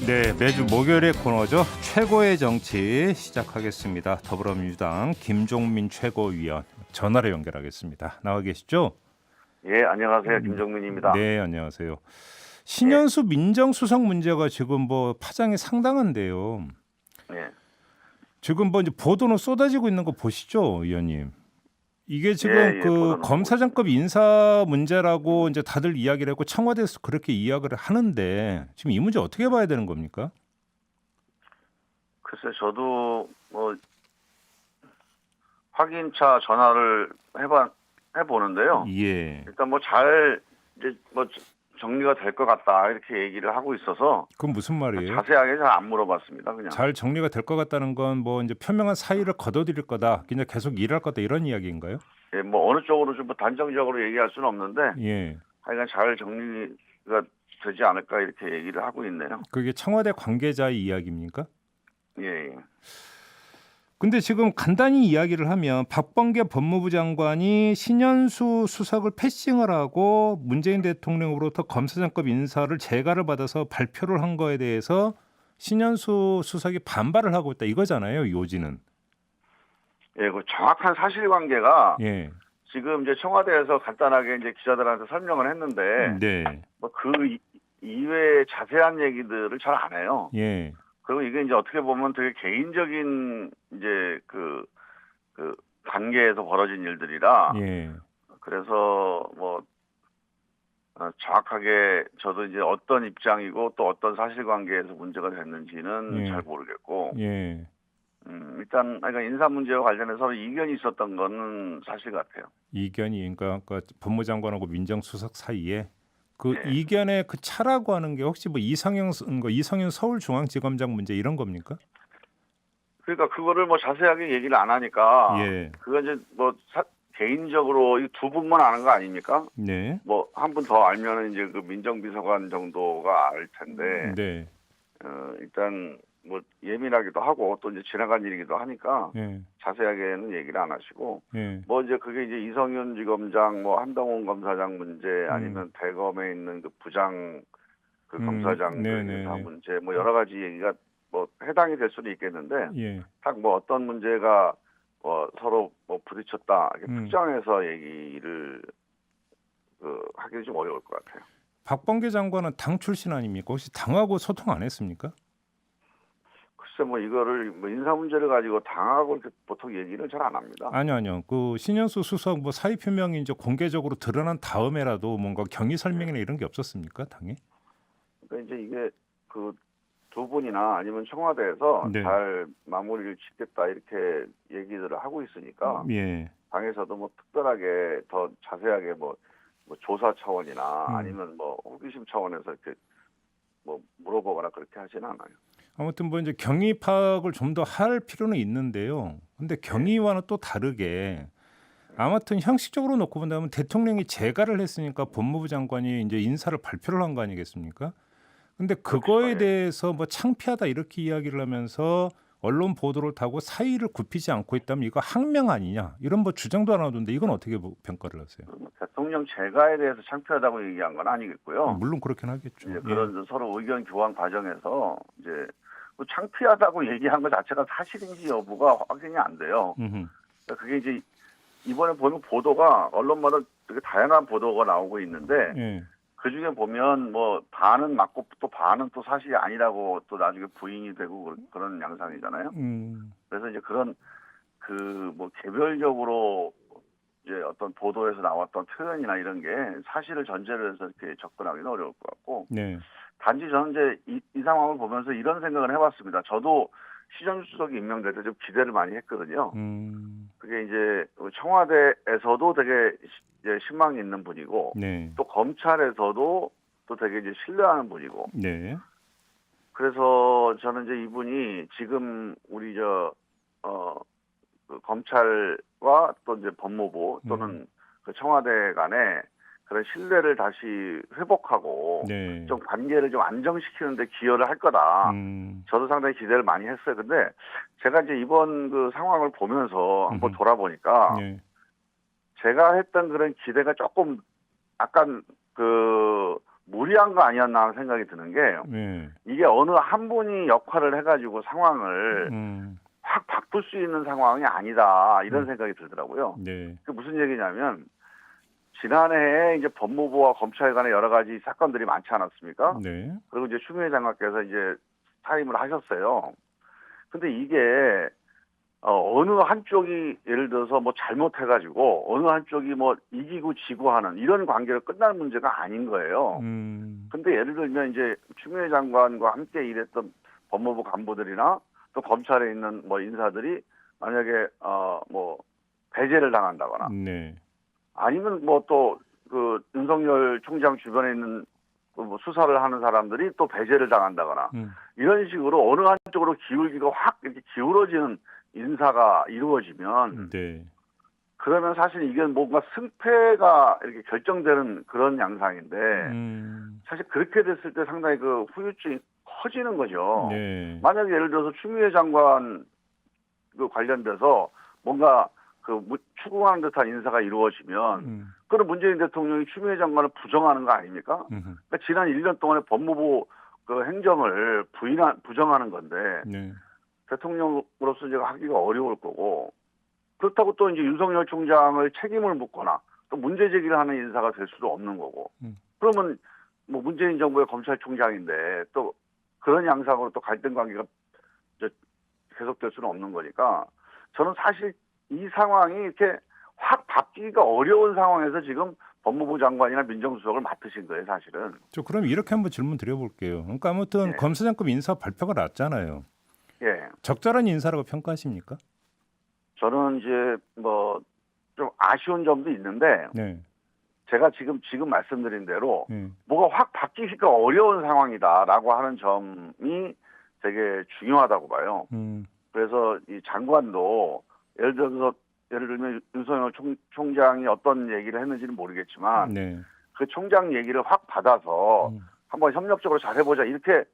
네, 매주 목요일의 코너죠. 최고의 정치 시작하겠습니다. 더불어민주당 김종민 최고위원 전화로 연결하겠습니다. 나와 계시죠? 예, 안녕하세요. 김정민입니다. 네, 안녕하세요. 예, 신현수 민정수석 문제가 지금 뭐 파장이 상당한데요. 예, 지금 뭐 이제 보도는 쏟아지고 있는 거 보시죠, 의원님? 이게 예, 지금 예, 그 보도는 보고 검사장급 있습니다. 인사 문제라고 이제 다들 이야기를 했고 청와대에서 그렇게 이야기를 하는데 지금 이 문제 어떻게 봐야 되는 겁니까? 글쎄, 저도 뭐 확인차 전화를 해보는데요. 예. 일단 뭐 잘 이제 뭐 정리가 될 것 같다 이렇게 얘기를 하고 있어서 그건 무슨 말이에요? 자세하게 잘 안 물어봤습니다. 그냥. 잘 정리가 될 것 같다는 건 뭐 이제 표명한 사의를 거둬들일 거다. 그냥 계속 일할 거다 이런 이야기인가요? 예, 뭐 어느 쪽으로 좀 단정적으로 얘기할 수는 없는데 예. 하여간 잘 정리가 되지 않을까 이렇게 얘기를 하고 있네요. 그게 청와대 관계자의 이야기입니까? 예, 예. 근데 지금 간단히 이야기를 하면 박범계 법무부 장관이 신현수 수석을 패싱을 하고 문재인 대통령으로부터 검사장급 인사를 재가를 받아서 발표를 한 거에 대해서 신현수 수석이 반발을 하고 있다 이거잖아요. 요지는. 예, 그 정확한 사실관계가 예. 지금 이제 청와대에서 간단하게 이제 기자들한테 설명을 했는데 네. 뭐 그 이외의 자세한 얘기들을 잘 안 해요. 예. 그리고 이게 이제 어떻게 보면 되게 개인적인 이제 그 단계에서 벌어진 일들이라 예. 그래서 뭐 정확하게 저도 이제 어떤 입장이고 또 어떤 사실관계에서 문제가 됐는지는 잘 예. 모르겠고 예. 일단 그러니까 인사 문제와 관련해서 이견이 있었던 거는 사실 같아요. 이견이 그러니까 법무장관하고 민정수석 사이에 그 예. 이견의 그 차라고 하는 게 혹시 뭐 이성윤 서울중앙지검장 문제 이런 겁니까? 그러니까 그거를 뭐 자세하게 얘기를 안 하니까 예. 그건 이제 뭐 개인적으로 이 두 분만 아는 거 아닙니까? 네. 뭐 한 분 더 알면은 이제 그 민정비서관 정도가 알 텐데 네. 일단 뭐 예민하기도 하고 또 이제 지나간 일이기도 하니까 예. 자세하게는 얘기를 안 하시고 예. 뭐 이제 그게 이제 이성윤 지검장 뭐 한동훈 검사장 문제 음. 아니면 대검에 있는 그 부장 그 검사장들 인사 네네네. 문제 뭐 여러 가지 얘기가 뭐 해당이 될 수는 있겠는데 예. 딱 뭐 어떤 문제가 서로 뭐 부딪혔다 이렇게 음. 특정해서 얘기를 하기는 좀 어려울 것 같아요. 박범계 장관은 당 출신 아닙니까? 혹시 당하고 소통 안 했습니까? 글쎄 뭐 이거를 뭐 인사 문제를 가지고 당하고 이렇게 보통 얘기는 잘 안 합니다. 아니요. 그 신현수 수석 뭐 사의 표명이 이제 공개적으로 드러난 다음에라도 뭔가 경위 예. 설명이나 이런 게 없었습니까? 당에? 그러니까 이제 이게 그 두 분이나 아니면 청와대에서 네. 잘 마무리를 짓겠다 이렇게 얘기들을 하고 있으니까 예. 당에서도 뭐 특별하게 더 자세하게 뭐 조사 차원이나 음. 아니면 뭐 호기심 차원에서 이렇게 뭐 물어보거나 그렇게 하지는 않아요. 아무튼 뭐 이제 경위 파악을 좀 더 할 필요는 있는데요. 근데 예. 경위와는 또 다르게 아무튼 형식적으로 놓고 본다면 대통령이 재가를 했으니까 법무부 장관이 이제 인사를 발표를 한 거 아니겠습니까? 근데 그렇죠. 그거에 예. 대해서 뭐 창피하다 이렇게 이야기를 하면서 언론 보도를 타고 사의를 굽히지 않고 있다면 이거 항명 아니냐 이런 뭐 주장도 안 하던데 이건 어떻게 평가를 하세요? 대통령 재가에 대해서 창피하다고 얘기한 건 아니겠고요. 물론 그렇긴 하겠죠. 이제 예. 그런 서로 의견 교환 과정에서 이제 그 창피하다고 얘기한 것 자체가 사실인지 여부가 확인이 안 돼요. 음흠. 그러니까 그게 이제 이번에 보면 보도가 언론마다 되게 다양한 보도가 나오고 있는데 예. 그 중에 보면 뭐 반은 맞고 또 반은 또 사실이 아니라고 또 나중에 부인이 되고 그런 양상이잖아요. 음. 그래서 이제 그런 그 뭐 개별적으로 이제 어떤 보도에서 나왔던 표현이나 이런 게 사실을 전제로 해서 이렇게 접근하기는 어려울 것 같고 네. 단지 저는 이제 이 상황을 보면서 이런 생각을 해봤습니다. 저도 시정주 수석이 임명될 때 좀 기대를 많이 했거든요. 음. 그게 이제 청와대에서도 되게 이제 신망이 있는 분이고 네. 또 검찰에서도 또 되게 이제 신뢰하는 분이고 네. 그래서 저는 이제 이분이 지금 우리 그 검찰과 또 이제 법무부 또는 그 청와대 간에 그런 신뢰를 다시 회복하고 네. 좀 관계를 좀 안정시키는 데 기여를 할 거다. 음. 저도 상당히 기대를 많이 했어요. 근데 제가 이제 이번 그 상황을 보면서 한번 음흠. 돌아보니까 네. 제가 했던 그런 기대가 조금 약간 그 무리한 거 아니었나 하는 생각이 드는 게 네. 이게 어느 한 분이 역할을 해가지고 상황을 음. 확 바꿀 수 있는 상황이 아니다 이런 음. 생각이 들더라고요. 네. 그 무슨 얘기냐면 지난해에 이제 법무부와 검찰 간에 여러 가지 사건들이 많지 않았습니까? 네. 그리고 이제 추미애 장관께서 이제 사임을 하셨어요. 근데 이게 어느 한쪽이 예를 들어서 뭐 잘못해가지고 어느 한쪽이 뭐 이기고 지고 하는 이런 관계로 끝날 문제가 아닌 거예요. 음. 근데 예를 들면 이제 추미애 장관과 함께 일했던 법무부 간부들이나 또 검찰에 있는 뭐 인사들이 만약에 뭐 배제를 당한다거나 네. 아니면 뭐 또 그 윤석열 총장 주변에 있는 그뭐 수사를 하는 사람들이 또 배제를 당한다거나 음. 이런 식으로 어느 한쪽으로 기울기가 확 이렇게 기울어지는 인사가 이루어지면 네. 그러면 사실 이게 뭔가 승패가 이렇게 결정되는 그런 양상인데 사실 그렇게 됐을 때 상당히 그 후유증이 커지는 거죠. 네. 만약에 예를 들어서 추미애 장관 그 관련돼서 뭔가 추궁하는 듯한 인사가 이루어지면 그럼 문재인 대통령이 추미애 장관을 부정하는 거 아닙니까? 음흠. 그러니까 지난 1년 동안에 법무부 그 행정을 부정하는 건데 네. 대통령으로서 이제 하기가 어려울 거고 그렇다고 또 이제 윤석열 총장을 책임을 묻거나 또 문제 제기를 하는 인사가 될 수도 없는 거고 그러면 뭐 문재인 정부의 검찰총장인데 또 그런 양상으로 또 갈등 관계가 이제 계속될 수는 없는 거니까 저는 사실 이 상황이 이렇게 확 바뀌기가 어려운 상황에서 지금 법무부 장관이나 민정수석을 맡으신 거예요, 사실은. 저 그럼 이렇게 한번 질문 드려볼게요. 그러니까 아무튼 예. 검사장급 인사 발표가 났잖아요. 예. 적절한 인사라고 평가하십니까? 저는 이제 뭐 좀 아쉬운 점도 있는데 네. 제가 지금 말씀드린 대로 네. 뭐가 확 바뀌기가 어려운 상황이다라고 하는 점이 되게 중요하다고 봐요. 그래서 이 장관도 예를 들면 윤석열 총장이 어떤 얘기를 했는지는 모르겠지만 네. 그 총장 얘기를 확 받아서 한번 협력적으로 잘해보자 이렇게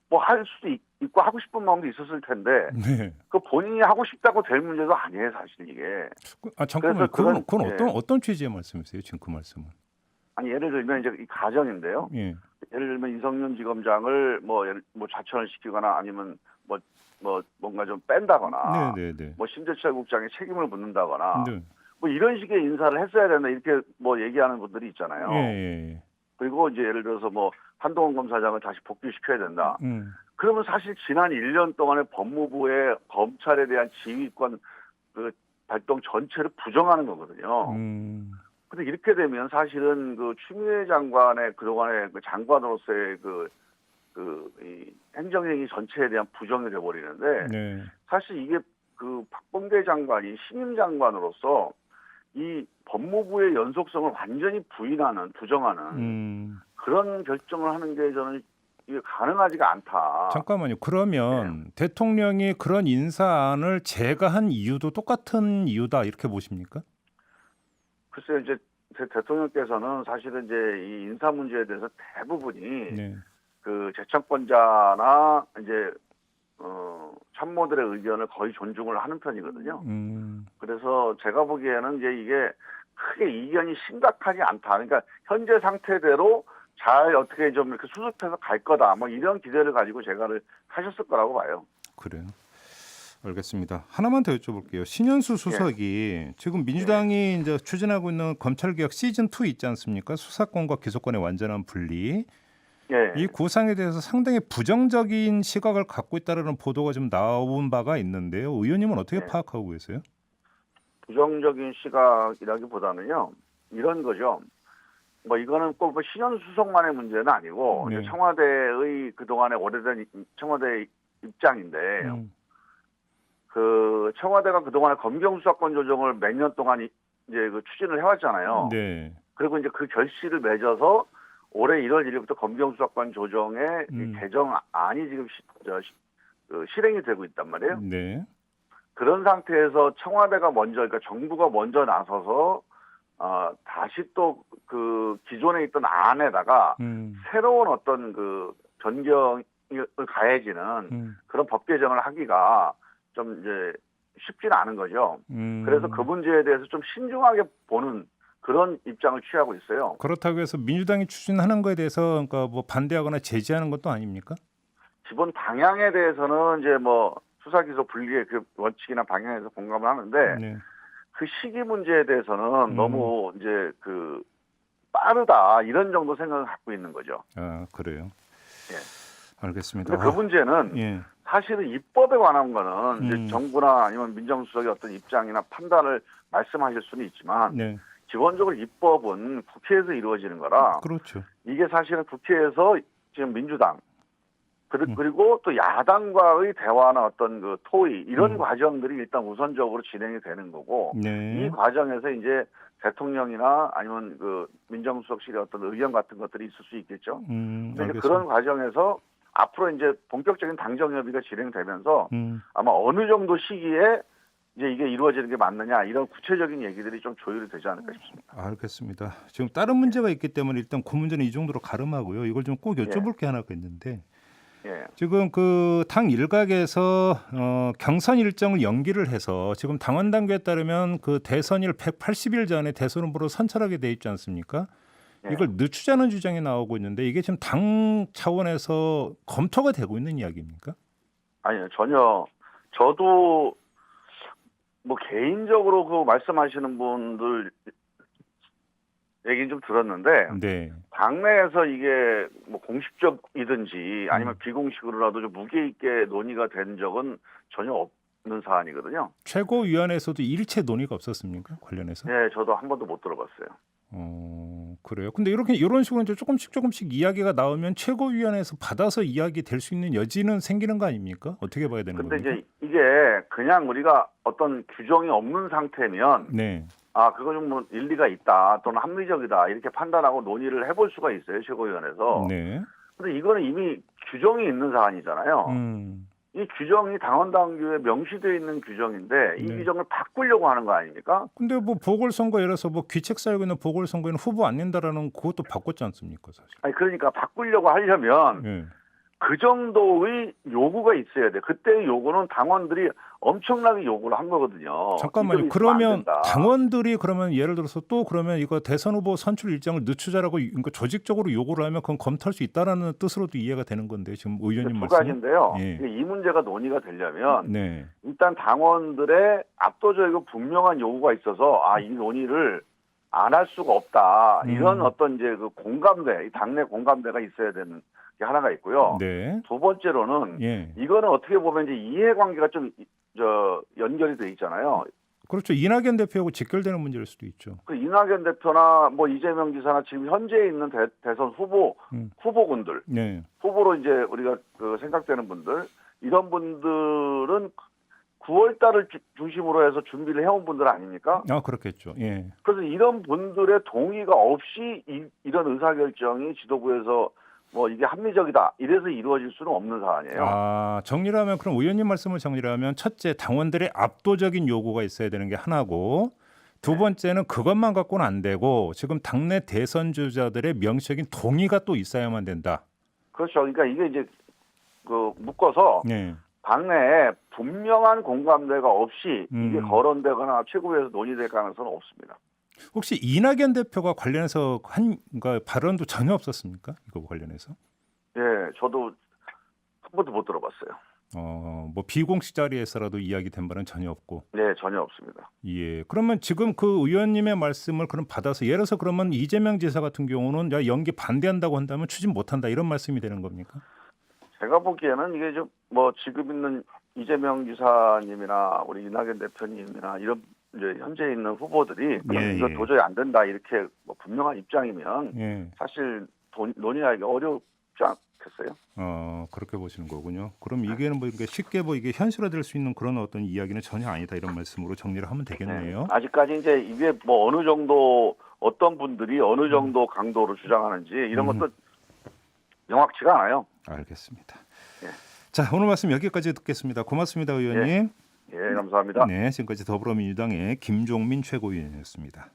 뭐 할 수도 있고 하고 싶은 마음도 있었을 텐데 네. 그 본인이 하고 싶다고 될 문제도 아니에요 사실 이게. 잠깐만요. 그래서 그건 예. 어떤 취지의 말씀이세요? 지금 그 말씀은? 아니 예를 들면 이제 이 가정인데요. 예. 예를 들면 이성윤 지검장을 뭐 좌천을 시키거나 아니면 뭔가 좀 뺀다거나 네네네. 뭐 심재철 국장의 책임을 묻는다거나 네. 뭐 이런 식의 인사를 했어야 된다 이렇게 뭐 얘기하는 분들이 있잖아요. 예. 그리고 이제 예를 들어서 뭐 한동훈 검사장을 다시 복귀시켜야 된다. 그러면 사실 지난 1년 동안에 법무부의 검찰에 대한 지휘권 그 발동 전체를 부정하는 거거든요. 근데 이렇게 되면 사실은 그 추미애 장관의 그동안의 그 장관으로서의 이 행정행위 전체에 대한 부정이 돼버리는데 네. 사실 이게 그 박범계 장관이 신임 장관으로서 이 법무부의 연속성을 완전히 부정하는 그런 결정을 하는 게 저는 이게 가능하지가 않다. 잠깐만요. 그러면 대통령이 그런 인사안을 제거한 이유도 똑같은 이유다 이렇게 보십니까? 글쎄요, 이제 대통령께서는 사실은 이제 이 인사 문제에 대해서 대부분이 네. 그 재청권자나 이제 참모들의 의견을 거의 존중을 하는 편이거든요. 그래서 제가 보기에는 이제 이게 크게 이견이 심각하지 않다. 그러니까 현재 상태대로 잘 어떻게 좀 이렇게 수습해서 갈 거다. 뭐 이런 기대를 가지고 제가를 하셨을 거라고 봐요. 그래요. 알겠습니다. 하나만 더 여쭤볼게요. 신현수 수석이 지금 민주당이 이제 추진하고 있는 검찰개혁 시즌 2 있지 않습니까? 수사권과 기소권의 완전한 분리. 예. 이 구상에 대해서 상당히 부정적인 시각을 갖고 있다는 보도가 좀 나온 바가 있는데요. 의원님은 어떻게 파악하고 계세요? 부정적인 시각이라기보다는요. 이런 거죠. 뭐 이거는 꼭 뭐 신현수 수석만의 문제는 아니고 이제 청와대의 그동안의 오래된 청와대 입장인데 그 청와대가 그동안에 검경수사권 조정을 몇 년 동안 이제 그 추진을 해왔잖아요. 네. 그리고 이제 그 결실을 맺어서 올해 1월 1일부터 검경수사권 조정의 이 개정안이 지금 실행이 되고 있단 말이에요. 네. 그런 상태에서 청와대가 먼저, 그러니까 정부가 먼저 나서서 다시 또 그 기존에 있던 안에다가 새로운 어떤 그 변경을 가해지는 그런 법 개정을 하기가 좀 이제 쉽지는 않은 거죠. 그래서 그 문제에 대해서 좀 신중하게 보는 그런 입장을 취하고 있어요. 그렇다고 해서 민주당이 추진하는 거에 대해서 그러니까 뭐 반대하거나 제지하는 것도 아닙니까? 기본 방향에 대해서는 이제 뭐 수사기소 분리의 그 원칙이나 방향에서 공감을 하는데 네. 그 시기 문제에 대해서는 너무 이제 그 빠르다 이런 정도 생각을 갖고 있는 거죠. 아, 그래요. 예. 알겠습니다. 근데 그 문제는 예. 사실은 입법에 관한 거는 이제 음. 정부나 아니면 민정수석의 어떤 입장이나 판단을 말씀하실 수는 있지만 네. 기본적으로 입법은 국회에서 이루어지는 거라 그렇죠. 이게 사실은 국회에서 지금 민주당 그리고 또 야당과의 대화나 어떤 그 토의 이런 과정들이 일단 우선적으로 진행이 되는 거고 네. 이 과정에서 이제 대통령이나 아니면 그 민정수석실의 어떤 의견 같은 것들이 있을 수 있겠죠. 근데 이제 알겠습니다. 그런 과정에서 앞으로 이제 본격적인 당정 협의가 진행되면서 아마 어느 정도 시기에 이제 이게 이루어지는 게 맞느냐 이런 구체적인 얘기들이 좀 조율이 되지 않을까 싶습니다. 알겠습니다. 지금 다른 문제가 있기 때문에 일단 그 문제는 이 정도로 가름하고요. 이걸 좀 꼭 여쭤볼 게 하나가 있는데 예. 지금 그 당 일각에서 경선 일정을 연기를 해서 지금 당원 당규에 따르면 그 대선일 180일 전에 대선 후보로 선출하게 돼 있지 않습니까? 예. 이걸 늦추자는 주장이 나오고 있는데 이게 지금 당 차원에서 검토가 되고 있는 이야기입니까? 아니요, 전혀. 저도 뭐 개인적으로 그 말씀하시는 분들 얘기는 좀 들었는데 네. 당내에서 이게 뭐 공식적이든지 아니면 비공식으로라도 좀 무게 있게 논의가 된 적은 전혀 없는 사안이거든요. 최고위원회에서도 일체 논의가 없었습니까? 관련해서? 네, 저도 한 번도 못 들어봤어요. 그래요. 근데 이런 식으로 이제 조금씩 이야기가 나오면 최고위원회에서 받아서 이야기 될 수 있는 여지는 생기는 거 아닙니까? 어떻게 봐야 되는 근데 겁니까? 이제 이게 그냥 우리가 어떤 규정이 없는 상태면 네. 아, 그거 좀 뭐 일리가 있다 또는 합리적이다 이렇게 판단하고 논의를 해볼 수가 있어요, 최고위원회에서. 네. 근데 이거는 이미 규정이 있는 사안이잖아요. 이 규정이 당원 당규에 명시되어 있는 규정인데 이 네. 규정을 바꾸려고 하는 거 아닙니까? 근데 뭐 보궐선거 예를 들어서 뭐 귀책 살고 있는 보궐선거에는 후보 안 낸다라는 그것도 바꿨지 않습니까, 사실? 아니 그러니까 바꾸려고 하려면 네. 그 정도의 요구가 있어야 돼. 그때의 요구는 당원들이 엄청나게 요구를 한 거거든요. 잠깐만요. 이거 있으면 안 그러면 된다. 당원들이 그러면 예를 들어서 또 그러면 이거 대선 후보 선출 일정을 늦추자라고 그러니까 조직적으로 요구를 하면 그건 검토할 수 있다라는 뜻으로도 이해가 되는 건데 지금 의원님 두 말씀. 가지인데요. 예. 이 문제가 논의가 되려면 네. 일단 당원들의 압도적이고 분명한 요구가 있어서 아, 이 논의를 안 할 수가 없다. 이런 어떤 이제 그 공감대, 이 당내 공감대가 있어야 되는 게 하나가 있고요. 네. 두 번째로는 예. 이거는 어떻게 보면 이제 이해관계가 좀 연결이 돼 있잖아요. 그렇죠. 이낙연 대표하고 직결되는 문제일 수도 있죠. 그 이낙연 대표나 뭐 이재명 지사나 지금 현재 있는 대선 후보군들, 네. 후보로 이제 우리가 그 생각되는 분들, 이런 분들은 9월 달을 중심으로 해서 준비를 해온 분들 아닙니까? 아, 그렇겠죠. 예. 그래서 이런 분들의 동의가 없이 이런 의사결정이 지도부에서 뭐 이게 합리적이다 이래서 이루어질 수는 없는 사안이에요. 아, 정리를 하면 그럼 의원님 말씀을 정리를 하면 첫째 당원들의 압도적인 요구가 있어야 되는 게 하나고 두 번째는 그것만 갖고는 안 되고 지금 당내 대선 주자들의 명시적인 동의가 또 있어야만 된다. 그렇죠. 그러니까 이게 이제 그 묶어서 네. 당내에 분명한 공감대가 없이 이게 거론되거나 최고위에서 논의될 가능성은 없습니다. 혹시 이낙연 대표가 관련해서 그러니까 발언도 전혀 없었습니까? 이거 관련해서? 예, 저도 한 번도 못 들어봤어요. 뭐 비공식 자리에서라도 이야기된 바는 전혀 없고. 네, 전혀 없습니다. 예. 그러면 지금 그 의원님의 말씀을 그럼 받아서 예를 들어서 그러면 이재명 지사 같은 경우는 야, 연기 반대한다고 한다면 추진 못한다 이런 말씀이 되는 겁니까? 제가 보기에는 이게 좀 뭐 지금 있는 이재명 지사님이나 우리 이낙연 대표님이나 이런 이제 현재 있는 후보들이 이거 도저히 안 된다 이렇게 뭐 분명한 입장이면 사실 논의하기 어렵지 않겠어요? 그렇게 보시는 거군요. 그럼 이게는 뭐 이렇게 쉽게 뭐 이게 현실화될 수 있는 그런 어떤 이야기는 전혀 아니다 이런 말씀으로 정리를 하면 되겠네요. 네. 아직까지 이제 이게 뭐 어느 정도 어떤 분들이 어느 정도 강도로 주장하는지 이런 것도 명확치가 않아요. 알겠습니다. 예. 자, 오늘 말씀 여기까지 듣겠습니다. 고맙습니다, 의원님. 예, 감사합니다. 네, 지금까지 더불어민주당의 김종민 최고위원이었습니다.